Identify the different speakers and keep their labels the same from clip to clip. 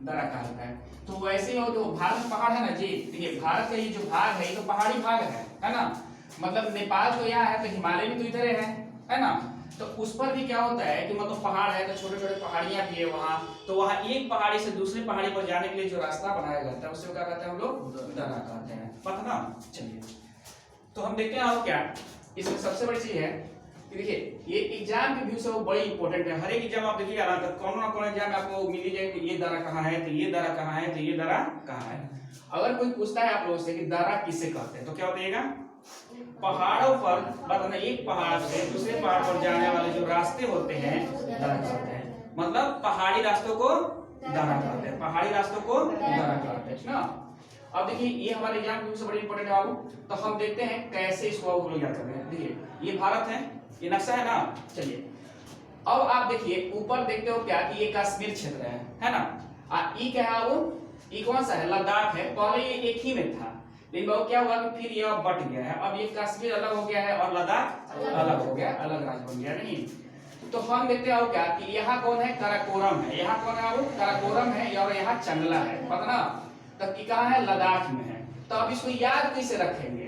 Speaker 1: दर्रा कहलाता है। तो वैसे ही जो भारत में पहाड़ है ना जी, देखिए भारत का ये जो भाग है ये तो पहाड़ी भाग है ना, मतलब नेपाल तो यहाँ है तो हिमालय भी तो इधर है ना। तो उस पर भी क्या होता है कि मतलब पहाड़ है तो छोटे छोटे पहाड़ियां भी है वहाँ, तो वहाँ एक पहाड़ी से दूसरे पहाड़ी पर जाने के लिए जो रास्ता बनाया जाता है उससे क्या कहते हैं हम लोग, दर्रा कहते हैं, पता ना। चलिए तो हम देखते हैं और क्या इसमें सबसे बड़ी चीज है कि देखिए ये एग्जाम के व्यू से वो बड़ी इंपॉर्टेंट है। हर एक एग्जाम आप देखिएगा ना, कौन ना कौन एग्जाम में आपको मिल ही जाएगा कि ये दर्रा कहाँ है, तो ये दर्रा कहाँ है, तो ये दर्रा कहाँ है। अगर कोई पूछता है आप लोगों से कि दर्रा किसे कहते हैं तो क्या बताइएगा, पहाड़ों पर मतलब एक पहाड़ से दूसरे पहाड़ पर जाने वाले जो रास्ते होते हैं दर्रा कहते हैं, मतलब पहाड़ी रास्तों को दर्रा कहते हैं, पहाड़ी रास्तों को दर्रा कहते हैं ना। अब देखिए ये हमारे एग्जाम के सबसे बड़ी इंपॉर्टेंट है बाबू, तो हम देखते हैं कैसे इसको हम लोग याद कर रहे हैं। देखिए ये भारत है, ये नक्शा है ना। चलिए अब आप देखिए ऊपर देखते हो क्या कि ये कश्मीर क्षेत्र है ना। ये क्या है वो, ये कौन सा है, लद्दाख है। पहले ये एक ही में था, लेकिन वो क्या हुआ कि फिर ये बट गया है, अब ये कश्मीर अलग हो गया है और लद्दाख अलग हो गया, अलग राज्य बन गया नहीं। तो हम देखते हैं क्या कि यहाँ कौन है, काराकोरम है, यहाँ कौन है वो, काराकोरम है और यहाँ चंगला है, पता ना। तब की कहाँ है, लद्दाख में है। तो अब इसको याद कैसे रखेंगे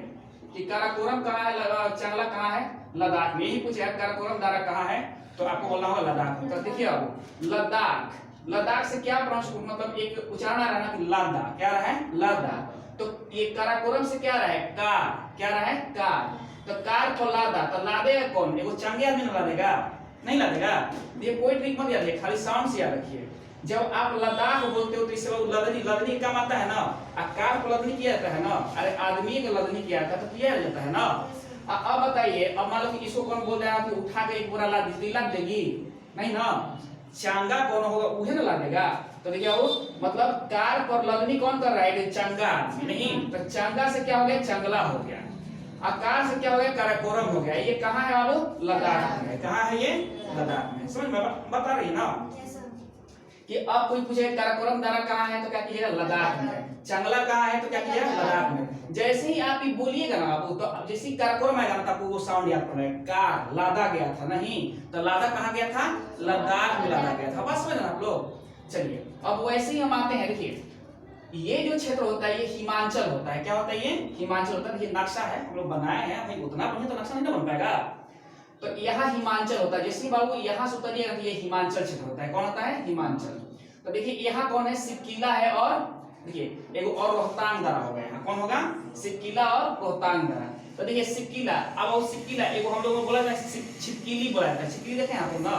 Speaker 1: कि काराकोरम कहाँ है, चंगला कहाँ है, लद्दाख में। यही पूछे काराकोरम दर्रा कहाँ है, तो आपको बोलना होगा लद्दाख में। तो देखिए अब लद्दाख, लद्दाख से क्या मतलब एक उच्चारण आ रहा है ना कि लादा, क्या रहा है, लादा। तो ये काराकोरम से क्या रहा है, कार, क्या रहा है, कार। तो कार को लादा, तो लादेगा कौन, एगो चंगे आदमी लादेगा, नहीं लादेगा। ये कोई ट्रिक मत याद रखिए, खाली साउंड से याद रखिए। जब आप लद्दाख बोलते हो तो इससे लदनी, लदनी काम आता है ना, कार को लदनी किया जाता है ना, अरे आदमी को लदनी किया जाता है तो किया जाता है ना। अब बताइए, अब मान लो कि इसको कौन बोल रहा है कि उठा के एक पूरा लाद देगी, नहीं ना, चांगा कौन होगा उहे ना ला देगा। तो देखिए वो मतलब कार पर लदनी कौन कर रहा है, चंगा नहीं, तो चंगा से क्या हो गया, चंगला हो गया। कार से क्या हो गया, काराकोरम हो गया। ये कहाँ है बाबू, लद्दाख में। कहाँ है ये, लद्दाख में। समझ में बता रही ना कि अब कोई पूछे काराकोरम दर्रा कहाँ है तो क्या कीजिएगा, लद्दाख में। चंगला कहाँ है तो क्या कीजिएगा, लद्दाख में। जैसे ही आप ये बोलिएगा ना बाबू, तो जैसे ही काराकोरम आएगा ना आपको वो साउंड याद पड़ेगा, कार लादा गया था, नहीं तो लादा कहाँ गया था, लद्दाख में लादा गया था। बस समझ ना आप लोग। चलिए अब वैसे ही हम आते हैं, देखिए ये जो क्षेत्र होता है ये हिमाचल होता है। क्या होता है, ये हिमाचल होता है। ये नक्शा है हम लोग बनाए हैं, भाई उतना बढ़िया तो नक्शा नहीं ना बन पाएगा। तो यहाँ हिमाचल होता है, जैसे बाबू यहाँ से उतरिएगा तो ये हिमाचल क्षेत्र होता है। कौन होता है, हिमाचल। तो देखिए यहाँ कौन है, सिपकिला है, और देखिए एगो और रोहतांग दर्रा होगा। यहाँ कौन होगा, सिपकिला और रोहतांग दर्रा। तो देखिए सिपकिला, अब वो सिपकिला एगो हम लोगों को बोला जाता है, छिपकिली बोला जाता है। छिपकिली देखें आप ना,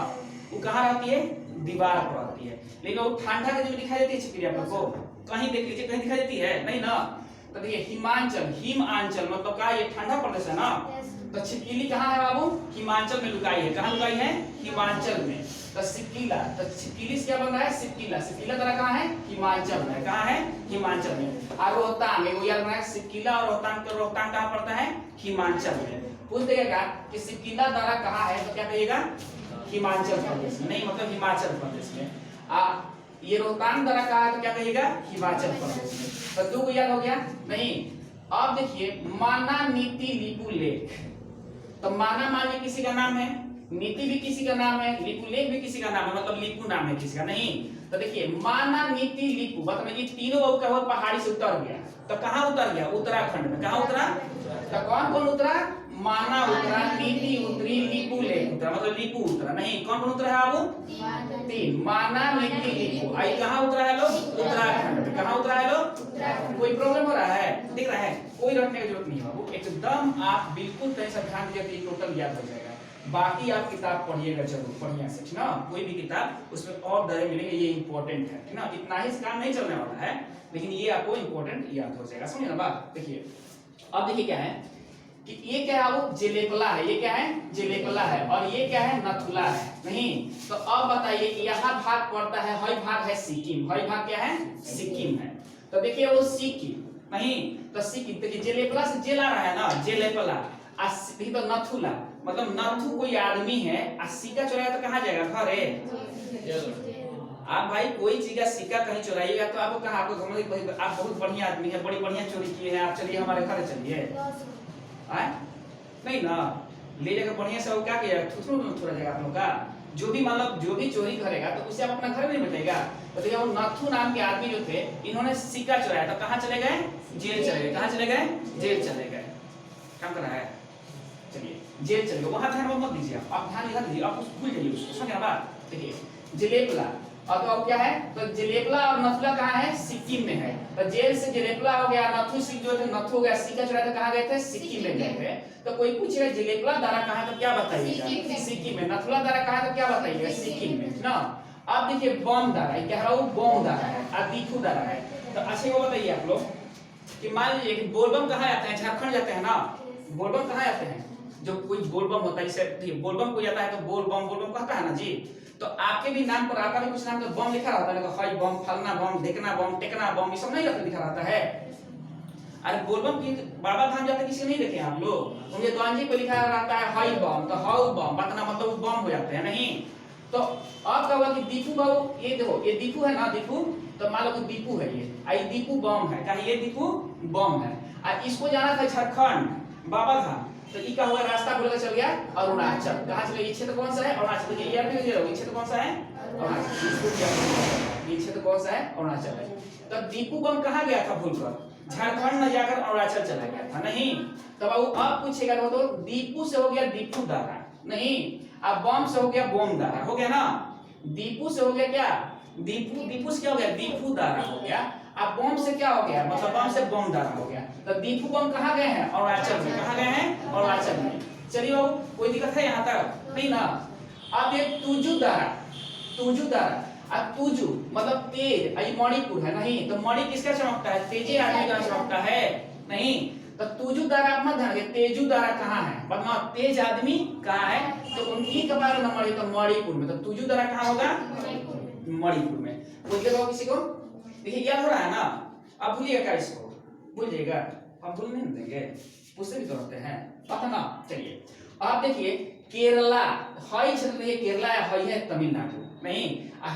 Speaker 1: वो कहाँ रहती है, दीवार पर रहती है। लेकिन वो ठंडा के दिन दिखाई देती है छिपकिली, आप लोग को कहीं देख लीजिए, कहीं दिखाई देती है, नहीं ना। तो देखिए हिमाचल, हिमांचल मतलब क्या, ये ठंडा प्रदेश है ना। तो छिपकिली कहाँ है बाबू, हिमाचल में लुकाई है। कहाँ लुकाई है, हिमाचल में। तो सिपकिला, तो छिपकिली से क्या बन रहा है, सिपकिला। सिपकिला तरह कहाँ है, हिमाचल में। कहाँ है, हिमाचल में। और रोहतांग, वो याद रखना, सिपकिला और रोहतांग, रोहतांग कहाँ पड़ता है, हिमाचल में। पूछ देगा कि सिपकिला दर्रा कहाँ है तो क्या कहिएगा, हिमाचल प्रदेश में, नहीं मतलब हिमाचल प्रदेश में। ये रोहतांग दर्रा कहाँ है तो क्या कहिएगा, हिमाचल प्रदेश में। तो दो याद हो गया नहीं। अब देखिए माना नीति लिपू लेख। तो माना मान ली किसी का नाम है, नीति भी किसी का नाम है, लिपू लेख भी किसी का नाम है, मतलब लिपू नाम है किसी का, नहीं। तो देखिए माना नीति लिपू मतलब ये तीनों बाबू क्या हुआ, पहाड़ी से उतर गया। तो कहाँ उतर गया, उत्तराखंड में। कहाँ उतरा, तो कौन कौन उतरा, माना उतरा, नीति उतरी, लिपू लेख उतरा, मतलब लिपू उतरा। नहीं कौन कौन उतरा है बाबू, तीन, माना नीति लिपू। आई कहाँ उतरा है लोग, उत्तराखंड में। कहाँ उतरा है लोग, कोई प्रॉब्लम हो रहा है, दिख रहा है, कोई रटने की जरूरत नहीं है बाबू, एकदम आप बिल्कुल टेंशन ध्यान दीजिए, टोटल याद हो जाएगा। बाकी आप किताब पढ़िएगा जरूर बढ़िया से, ठीक ना। कोई भी किताब उसमें और दरे मिलेंगे, ये इंपॉर्टेंट है, ठीक ना। इतना ही काम नहीं चलने वाला है, लेकिन ये आपको इंपॉर्टेंट याद हो जाएगा, समझे ना बात। देखिए अब देखिए क्या है कि ये क्या है वो, जेलेपला है। ये क्या है, जेलेपला है। और ये क्या है, नथुला है, नहीं। तो अब बताइए यहाँ भाग पड़ता है, हई भाग है सिक्किम। हई भाग क्या है, सिक्किम है। तो देखिए वो सिक्किम, नहीं तो सिक्किम। देखिए जेलेपला से जेल आ रहा है ना, जेलेपला। तो नथुला मतलब नथु कोई आदमी है, और सिक्का चुराया तो कहाँ जाएगा, घर है। आप भाई कोई चीज का सिक्का कहीं चुराइएगा तो आपको कहाँ, आपको आप बहुत बढ़िया आदमी है, बड़ी बढ़िया चोरी किए हैं आप, चलिए हमारे घर चलिए, नहीं ना, ले जाकर बढ़िया से क्या किया, थोड़ा जाएगा आप लोग का, जो भी मतलब जो भी चोरी करेगा तो उसे आप अपना घर नहीं बैठेगा। तो देखिए वो नथु नाम के आदमी जो थे, इन्होंने सिक्का चुराया तो कहाँ चले गए? जेल चले गए। कहाँ चले गए? जेल चले गए। काम कर रहा है, चलिए जेल चले गए। वहां ध्यान मत दीजिए, आप ध्यान इधर दीजिए, आप उसको भूल जाइए उसको, समझ बात। देखिए जलेपला, अब क्या है? तो जलेपला और नथुला कहाँ है? सिक्किम में है। तो जेल से जलेपला हो गया, नथु सिंह जो थे, नथु हो गया, सिक्का चुराया तो कहाँ गए थे? सिक्किम में गए थे। तो कोई पूछेगा जलेपला दारा कहाँ है तो क्या बताइएगा? सिक्किम में। नथुला दारा कहाँ है तो क्या बताइएगा? सिक्किम में ना। अब देखिए बम दारा, कह रहा हूँ बम दारा है और दीफू दारा है। तो अच्छे को बताइए आप लोग कि मान लीजिए कि बोलबम कहाँ जाते हैं? झारखंड जाते हैं ना। बोलबम कहाँ जाते हैं? जो कोई बोलबम होता है, जैसे बोलबम को जाता है तो बोलबम बोलबम कहता है ना जी। तो आपके भी नाम पर आता है कुछ नाम तो बम लिखा रहता है, हाई बम, फलना बम, ढेकना बम, टेकना बम, ये सब नहीं लिखा रहता है। अरे बोलबम की बाबा धाम जाते किसी नहीं देखे आप लोग? उनके द्वांजी पे लिखा रहता है हाई बम, तो हाउ बम बात ना मतलब बम हो जाते हैं नहीं। तो अब क्या हुआ कि दीपू बाबू, ये देखो ये दीपू है ना, दीपू, तो मान लो कि दीपू है ये, आई दीपू बम है, क्या ये दीपू बम है। और इसको जाना था झारखंड बाबा धाम, तो ये क्या हुआ? रास्ता भूल के चल गया अरुणाचल। कहाँ चले? ये क्षेत्र कौन सा है? अरुणाचल। तो ये भी ये क्षेत्र कौन सा है? अरुणाचल। ये क्षेत्र कौन सा है? अरुणाचल है। तब दीपू बम कहाँ गया था? भूलकर झारखंड में जाकर अरुणाचल चला गया था नहीं। तब अब पूछेगा तो दीपू से हो गया दीपू दारा नहीं, अब बम से हो गया बम दारा, हो गया ना। दीपू से हो गया क्या? दीपू से क्या हो गया? दीपू दारा हो गया। अब बम से क्या हो गया? मतलब बम से बम दारा हो गया। तो दीपू बम कहाँ गए हैं? अरुणाचल में। कहाँ गए हैं? अरुणाचल में। चलिए बाबू कोई दिक्कत है यहाँ तक? नहीं ना। अब ये तुजू दारा, तुजू दारा, अब तुजू मतलब तेज, आई मणिपुर है नहीं। तो मणि किसका चमकता है? तेजी आदमी का चमकता है नहीं। तो तुजू दारा आप मत ध्यान रखिए, तेजू दारा कहाँ है? मतलब तेज आदमी कहाँ है? तो उनकी के बारे में मणि, तो मणिपुर में। तो तुजू दारा कहाँ होगा? मणिपुर में। बोलिएगा किसी को, देखिए याद हो रहा है ना। अब भूलिएगा क्या इसको? भूल जाइएगा, हम भूल नहीं देंगे, उससे भी तो होते हैं पता ना। चलिए आप देखिए केरला, हाई क्षेत्र में केरला है, हाई है तमिलनाडु नहीं।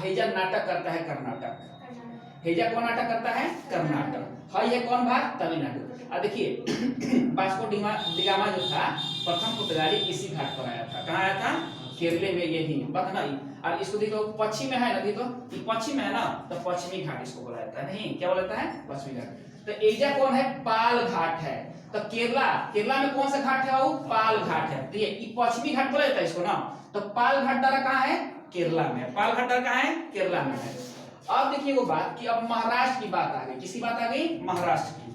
Speaker 1: हेजा नाटक करता है कर्नाटक। हेजा कौन नाटक करता है? कर्नाटक। हाई है कौन भाग? तमिलनाडु। अब देखिए वास्को डिगामा जो था प्रथम पुर्तगाली इसी घाट पर आया था। कहाँ आया था? केरले में, यही बात ना। और इसको देखो पश्चिम में है ना, देखो ये पश्चिम में है ना, तो पश्चिमी घाट इसको बोला जाता है नहीं। क्या बोला जाता है? पश्चिमी घाट। तो एजा कौन है? पाल घाट है। तो केरला में कौन सा घाट है? वो पाल घाट है। तो ये पश्चिमी घाट बोला जाता है इसको ना। तो पाल घाट द्वारा कहाँ है? केरला में। पाल घाट द्वारा कहाँ है? केरला में है। अब देखिए वो बात कि अब महाराष्ट्र की बात आ गई। किसकी बात आ गई? महाराष्ट्र की।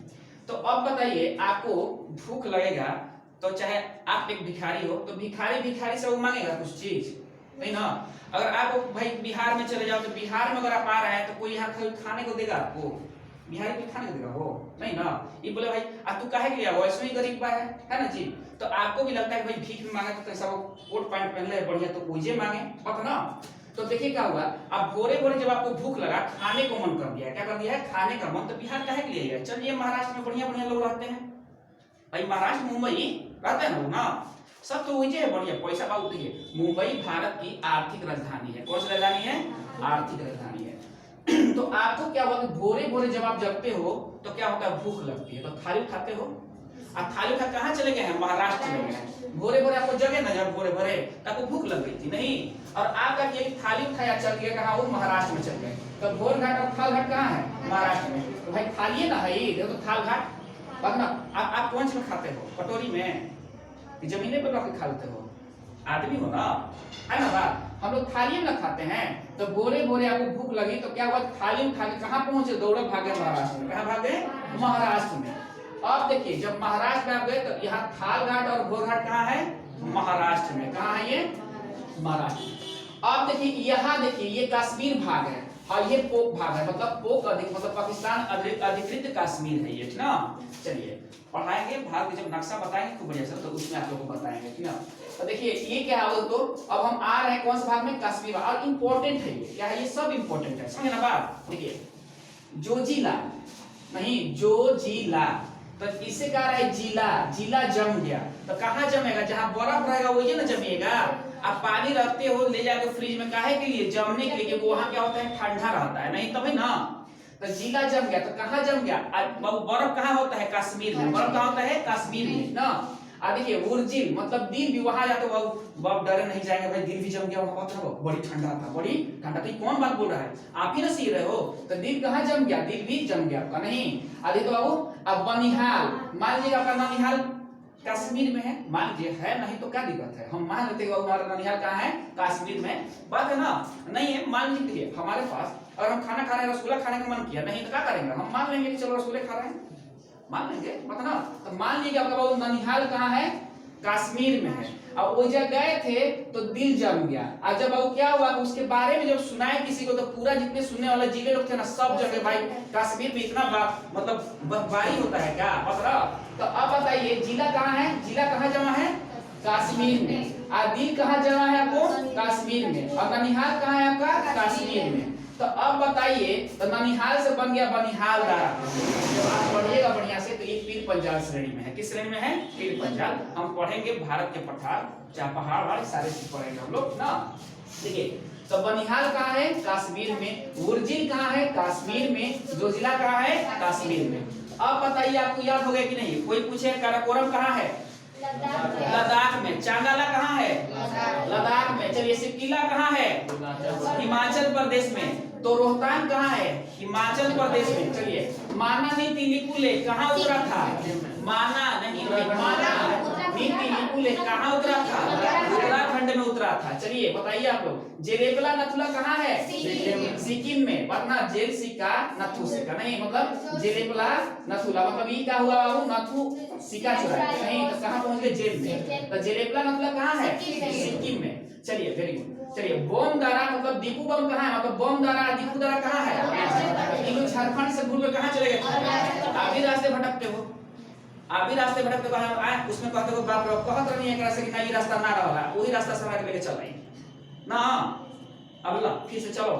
Speaker 1: तो अब बताइए आपको भूख लगेगा तो चाहे आप एक भिखारी हो, तो भिखारी से वो मांगेगा कुछ चीज नहीं ना। अगर आप भाई बिहार में चले जाओ तो बिहार में अगर आप आ रहे हैं तो कोई यहाँ खाने को देगा आपको? बिहारी को खाने को देगा हो? नहीं ना। ये बोले भाई आ तू काहे के लिए आओ, ऐसे ही गरीब बा है ना जी। तो आपको भी लगता है कि भाई भीख में मांगे तो कैसा वो कोट पैंट पहन ले बढ़िया, तो ओजे मांगे पता ना। तो देखिए क्या हुआ, अब भोरे भोरे जब आपको भूख लगा, खाने को मन कर दिया, क्या कर दिया है? खाने का मन। तो बिहार काहे के लिए गया? चलिए महाराष्ट्र में बढ़िया बढ़िया लोग रहते हैं भाई, महाराष्ट्र मुंबई रहते हैं लोग ना, सब तो वही है बढ़िया पैसा बाबू। देखिए मुंबई भारत की आर्थिक राजधानी है। कौन सी राजधानी है? आर्थिक राजधानी है। तो आपको क्या होता है? भोरे भोरे जब आप जगते हो तो क्या होता है? भूख लगती है, तो थाली खाते हो। आप थाली खा कहाँ चले गए हैं? महाराष्ट्र चले गए हैं। भोरे भोरे आपको जगे ना, जब भोरे भोरे आपको भूख लग गई थी नहीं, और आपका थाली उठाया चल गया कहाँ? वो महाराष्ट्र में चल गए। तो भोर घाट और थाल घाट कहाँ है? महाराष्ट्र में। तो भाई थाली ना है ये, तो थाल घाट ना। आप कौन सी में खाते हो? कटोरी में, जमीने पर रख के खा लेते हो? आदमी हो ना, है ना बात। हम लोग थाली में खाते हैं। तो भोरे भोरे आपको भूख लगी तो क्या हुआ? थाली उठा के कहाँ पहुंचे? दौड़े भागे महाराष्ट्र में। कहाँ भागे? महाराष्ट्र में। अब देखिए जब महाराष्ट्र में आप गए तो यहाँ थाल घाट और भोर घाट कहाँ है? महाराष्ट्र में। कहाँ है ये? महाराष्ट्र। अब देखिए यहाँ देखिए ये कश्मीर भाग है और ये पोक भाग है, मतलब पोक मतलब पाकिस्तान अधिकृत कश्मीर है ये, ठीक ना। चलिए पढ़ाएंगे भारत के जब नक्शा बताएंगे खूब बढ़िया से, तो उसमें आप लोगों को बताएंगे, ठीक ना। तो देखिए ये क्या है तो अब हम आ रहे हैं कौन से भाग में? कश्मीर। और इंपॉर्टेंट है ये, क्या है? ये सब इंपॉर्टेंट है, समझे ना बात। देखिए जोजिला नहीं, जोजिला, तो इससे कह रहा है जिला, जिला जम गया। तो कहाँ जमेगा? जहाँ बर्फ रहेगा वही ना जमेगा। आप पानी रखते हो ले जाकर फ्रिज में, काहे के लिए? जमने के लिए, क्योंकि वहां क्या होता है? ठंडा रहता है नहीं, तभी ना। तो जिला जम गया, तो कहाँ जम गया? बर्फ कहाँ होता है? कश्मीर में। बर्फ कहाँ होता है? कश्मीर में ना। देखिए उर्जिल मतलब दिल भी, वहां जाते बाबू डरे नहीं जाएंगे भाई, दिल भी जम गया वहां पर, बड़ी ठंडा था, बड़ी ठंडा। तो कौन बात बोल रहा है, आप ही ना सी रहे हो, तो दिल कहाँ जम गया, दिल भी जम गया आपका नहीं। देखिए बाबू अब बनिहाल, मान लीजिए आपका ननिहाल कश्मीर में है, मान लीजिए है, नहीं तो क्या दिक्कत है, हम मान लेते हैं हमारा ननिहाल कहाँ है, कश्मीर में, बात है ना, नहीं है मान लीजिए हमारे पास अगर हम खाना खा रहे हैं, रसगुल्ला खाने का मन किया, नहीं तो क्या करेंगे, हम मान लेंगे कि चलो रसगुल्ले खा रहे हैं, मान लेंगे पता ना। तो मान लीजिए आपका बाबू ननिहाल कहाँ है, कश्मीर में है, और वो जब गए थे तो दिल जम गया। और जब वो क्या हुआ, उसके बारे में जब सुनाए किसी को, तो पूरा जितने सुनने वाले जिले लोग थे ना, सब जगह भाई कश्मीर में इतना मतलब बर्फबारी होता है क्या पता। तो अब बताइए जिला कहाँ है, जिला कहाँ जमा है, कश्मीर में, और दिल कहाँ जमा है आपको, कश्मीर में, और ननिहाल कहाँ है आपका, कश्मीर में। तो अब बताइए, तो ननिहाल से बन गया बनिहाल दारा। जब आप पढ़िएगा बढ़िया से तो ये पीर पंजाल श्रेणी में है, किस श्रेणी में है, पीर पंजाल। हम पढ़ेंगे भारत के पठार, चाहे पहाड़ वाले सारे चीज पढ़ेंगे हम लोग ना। देखिए तो बनिहाल कहाँ है, कश्मीर में, उर्जिल कहाँ है, कश्मीर में, जोजिला कहाँ है, कश्मीर में। अब बताइए आपको याद हो गया कि नहीं, कोई पूछे काराकोरम कहाँ है, लद्दाख में। चांगाला कहाँ है, लद्दाख में। चलिए सिपकिला कहाँ है, हिमाचल प्रदेश में। तो रोहतांग कहाँ है, हिमाचल प्रदेश में। चलिए माना नीति लिपुले कहाँ उतरा था, माना नहीं, माना नीति लिपुले कहाँ उतरा था, उत्तराखंड में उतरा था। चलिए बताइए आप लोग, जेरेबला नथुला कहाँ है, सिक्किम में। वरना जेल सिक्का नथु सिक्का नहीं, मतलब जेरेबला नथुला मतलब ये क्या हुआ बाबू, नथु सिक्का चुराया नहीं, तो कहाँ पहुंच गए, जेल में। तो जेरेबला नथुला कहाँ है, सिक्किम में। चलिए वेरी गुड। चलिए बोम दारा मतलब दीपू बम कहाँ है, मतलब बोम दारा दीपू दारा कहाँ है, ये लोग झारखंड से भूल के कहाँ चले गए, आप भी रास्ते भटकते हो, आप भी रास्ते भटकते हो, आए उसमें कहते हो बाप रे, कहत नहीं है कि नहीं रास्ता ना रहा, वही रास्ता समय लेके चल रही ना, अब ला फिर से चलो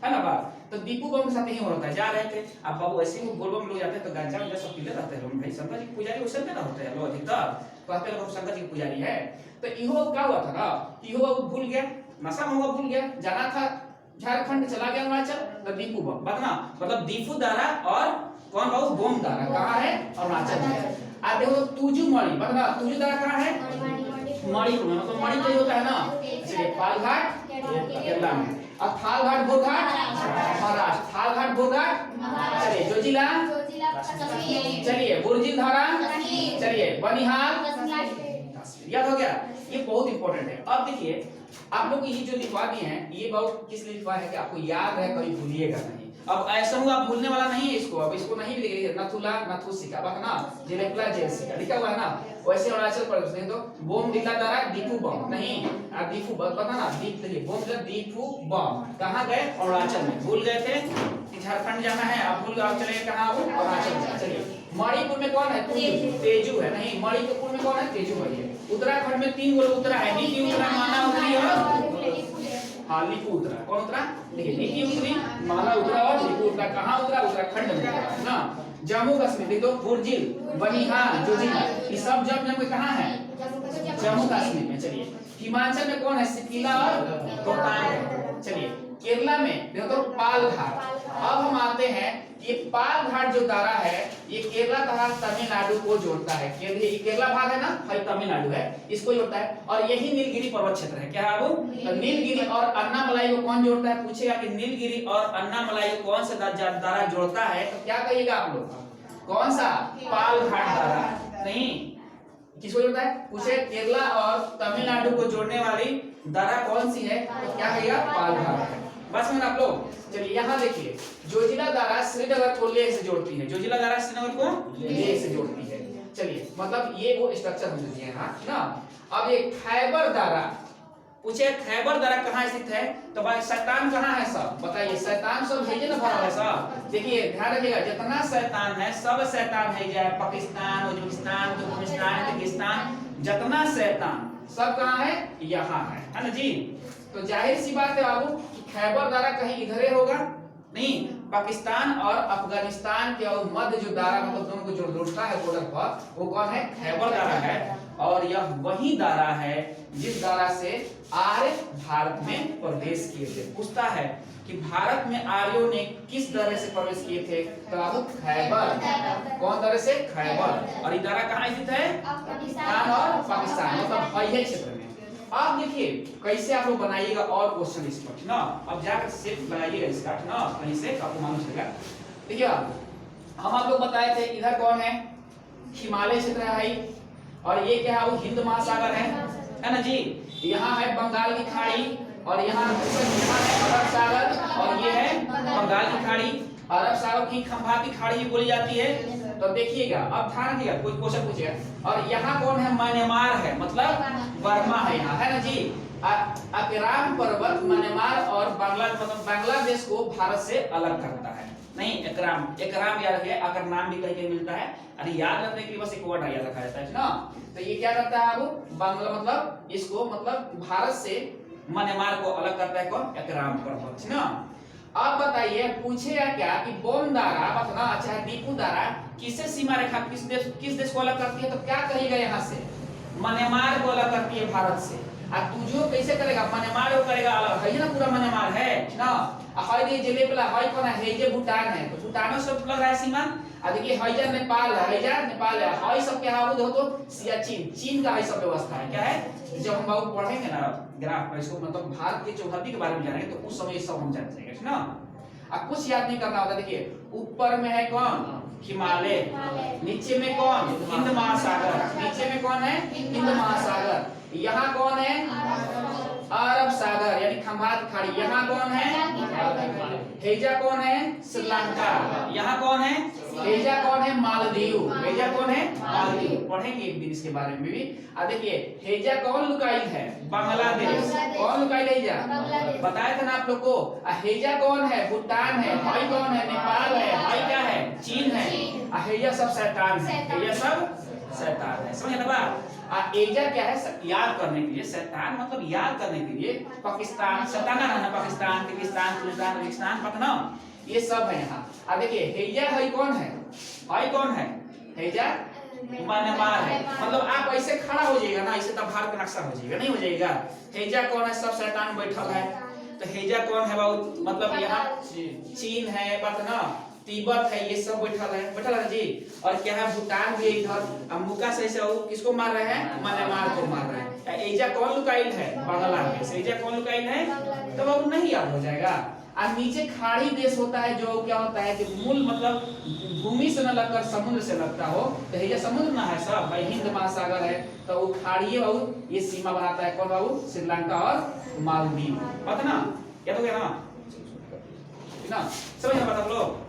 Speaker 1: है ना बात। तो दीपू बम के साथ ही हो रहा है, जा रहे थे अब बाबू ऐसे ही बोल बम लोग जाते हैं तो गांजा वांजा सब पीले रहते हैं भाई, शंकर जी पुजारी उसे में ना होते हैं लोग अधिकतर, कहते हैं लोग शंकर जी पुजारी है। तो इहो क्या हुआ था ना, इहो भूल गया, नशा में हुआ भूल गया, जाना था झारखंड, चला गया हिमाचल, तो दीपू बम बतना मतलब दीपू दारा और कौन बाबू, बोम दारा कहाँ है, अरुणाचल में। आ देखो तुजू मणि बतना, तुजू दारा कहाँ है, मणिपुर में, मतलब मणिपुर होता है ना। चलिए पालघाट केरला में, और थालघाट गोघाट महाराष्ट्र, थालघाट गोघाट। चलिए जोजिला, चलिए बुर्जिल धारा, चलिए बनिहाल, याद हो गया, ये बहुत इंपॉर्टेंट है। अब देखिए आप लोग ये जो लिखवा दिए हैं, ये बहुत किस लिए लिखवा है कि आपको याद है, कभी भूलिएगा नहीं। अब ऐसा हुआ आप भूलने वाला नहीं है इसको, अब इसको नहीं लिखिए, नथुला नथु सिक्का ना, जेलेबला जेल सिक्का लिखा हुआ है ना। वैसे अरुणाचल प्रदेश नहीं तो बोम दिला दारा दीपू बम नहीं, आप दीपू बम पता ना, दीप देखिए बोम दिला दीपू बम कहाँ गए, अरुणाचल में। भूल गए थे कि झारखंड जाना है, आप भूल गए, चले कहाँ, अरुणाचल। चलिए मणिपुर में कौन है, तेजू है नहीं, मणिपुर में कौन है, तेजू है। उत्तराखंड में 3 गो उतरा है, नीति उतरा, माना उतरी और हाँ लिपू उतरा। कौन उतरा, देखिए नीति उतरी, माना उतरा और लिपू उतरा। कहाँ उतरा, उत्तराखंड में उतरा ना। जम्मू कश्मीर देखो बुर्जिल, बनिहाल, जोजिला, ये सब जम्मू कहाँ है, जम्मू कश्मीर में। चलिए हिमाचल में कौन है, सिपकिला और रोहतांग। चलिए केरला में देखो पालघाट। अब हम आते हैं, ये पालघाट जो दारा है ये केरला तथा तमिलनाडु को जोड़ता है, ये केरला भाग है ना, भाई तमिलनाडु है, इसको जोड़ता है। और यही नीलगिरी पर्वत क्षेत्र है, क्या है वो, तो नीलगिरी और अन्नामलाई को कौन जोड़ता है, पूछेगा कि नीलगिरी और अन्नामलाई को कौन सा दारा जोड़ता है, तो क्या कहिएगा आप लोग, कौन सा, पालघाट दारा नहीं, किसको जोड़ता है, पूछे केरला और तमिलनाडु को जोड़ने वाली दारा कौन सी है, तो क्या कहिएगा, पालघाट है। बस में आप लोग। चलिए यहाँ देखिए, जोजिला दारा श्रीनगर को लेह से जोड़ती है, जोजिला दारा श्रीनगर को लेह से जोड़ती है। चलिए मतलब ये वो स्ट्रक्चर हम दिए हैं ना। अब ये खैबर दारा, पूछे खैबर दारा कहाँ स्थित है, तो भाई शैतान कहाँ है, सब बताइए, शैतान सब है ना भरा है सब। देखिए ध्यान रखिएगा, जितना शैतान है सब शैतान है, जाए पाकिस्तान, उज्बेकिस्तान, तुर्कमेनिस्तान, किर्गिस्तान, जितना शैतान सब कहाँ है, यहाँ है ना जी। तो जाहिर सी बात है बाबू, खैबर दारा कहीं इधर होगा नहीं, पाकिस्तान और अफगानिस्तान के और मध्य जो दारा मतलब दोनों को जो जोड़ता है बॉर्डर पर, वो कौन है, खैबर दारा है। और यह वही दारा है जिस दारा से आर्य भारत में प्रवेश किए थे। पूछता है कि भारत में आर्यों ने किस दर्रे से प्रवेश किए थे? तो अब खैबर। कौन दर्रे से? खैबर। और ये दर्रा कहाँ स्थित है? अफगानिस्तान और पाकिस्तान, मतलब है क्षेत्र में। आप देखिए कैसे आप लोग बनाइएगा और क्वेश्चन इस पर ना, अब जाकर सेट बनाइएगा इसका ना, कहीं से आपको मालूम चलेगा। देखिए हम आप लोग बताए थे इधर कौन है? हिमालय क्षेत्र है, और ये क्या है? वो हिंद महासागर है ना जी। यहाँ है बंगाल की खाड़ी, और यहाँ है अरब सागर, और ये है बंगाल की खाड़ी। अरब सागर की खंभा की खाड़ी बोली जाती है। तो देखिएगा अब ध्यान दिया, कोई क्वेश्चन पूछेगा। और यहाँ कौन है? म्यांमार है, मतलब बर्मा है यहाँ, है ना जी। अकराम पर्वत म्यांमार और बांग्लादेश को भारत से अलग करता है। नहीं, एकराम याद रखिए, अगर नाम भी कहीं मिलता है, अरे याद रखने के लिए बस एक वर्ड याद रखा जाता है ना। तो ये क्या करता है? अब बांग्ला मतलब इसको मतलब भारत से म्यांमार को अलग करता है कौन? एकराम पर्वत ना। अब बताइए पूछेगा क्या कि बोन दारा मतलब अच्छा है दीपू दारा किससे सीमा रेखा किस देश को अलग करती है? तो क्या कहेगा यहाँ से? म्यांमार को अलग करती है भारत से। अब तू जो कैसे करेगा? म्यांमार को करेगा अलग, है ना, पूरा म्यांमार है ना। हाय दे जिले वाला हाय कौन है? ये भूटान है, तो भूटान से लग रहा है सीमा। आ देखिए हैजा नेपाल है, हैजा नेपाल है, हाय सब क्या है? वो तो सियाचिन, चीन का है सब व्यवस्था है। क्या है? जब हम बाबू पढ़ेंगे ना ग्राफ पर इसको मतलब भारत की चौहद्दी के बारे में जानेंगे तो उस समय सब हम जान जाएंगे ना। अब कुछ याद नहीं करना होता। देखिए ऊपर में है कौन? हिमालय। नीचे में कौन? हिंद महासागर। नीचे में कौन है? हिंद महासागर। यहाँ कौन है? अरब सागर यानी खंभा की खाड़ी। यहाँ कौन है? हेजा कौन है? श्रीलंका। यहाँ कौन है? हेजा कौन है? मालदीव। हेजा कौन है? मालदीव। पढ़ेंगे एक दिन इसके बारे में भी। अब देखिए हेजा कौन लुकाइल है? बांग्लादेश। कौन लुकाइल है हेजा? बताया था ना आप लोग को। हेजा कौन है? भूटान है। हाई कौन है? नेपाल है। हाई क्या है? चीन है। हेजा सब शैतान है। हेजा सब शैतान है। समझ ना? एजा क्या है? याद करने के लिए। शैतान मतलब याद करने के लिए। पाकिस्तान शैताना है ना, पाकिस्तान, किर्गिस्तान, तुर्कमेनिस्तान, उज्बेकिस्तान, पता ये सब है यहाँ। अब देखिए हेजा है कौन है? हाई कौन है? हेजा म्यांमार है। मतलब आप ऐसे खड़ा हो जाइएगा ना, ऐसे तब भारत का नक्शा हो जाएगा, नहीं हो जाएगा। हेजा कौन है? सब शैतान बैठल है। तो हेजा कौन है बाबू? मतलब यहाँ चीन है, पता ना, तिब्बत है, ये सब बैठल है जी। और क्या है? भूटान भी इधर। मुका से किसको मार रहे हैं? म्यांमार को मार रहे हैं। एजा कौन लुकाइल है? बांग्लादेश। एजा कौन लुकाइल है? तो बाबू नहीं याद हो जाएगा। और नीचे खाड़ी देश होता है जो क्या होता है कि मूल मतलब भूमि से न लगकर समुद्र से लगता हो। तो ये समुद्र ना है सब भाई, हिंद महासागर है, तो वो खाड़ी बाबू ये सीमा बनाता है कौन बाबू? श्रीलंका और मालदीव। पता ना? याद हो गया ना? समझ में बात आप लोग?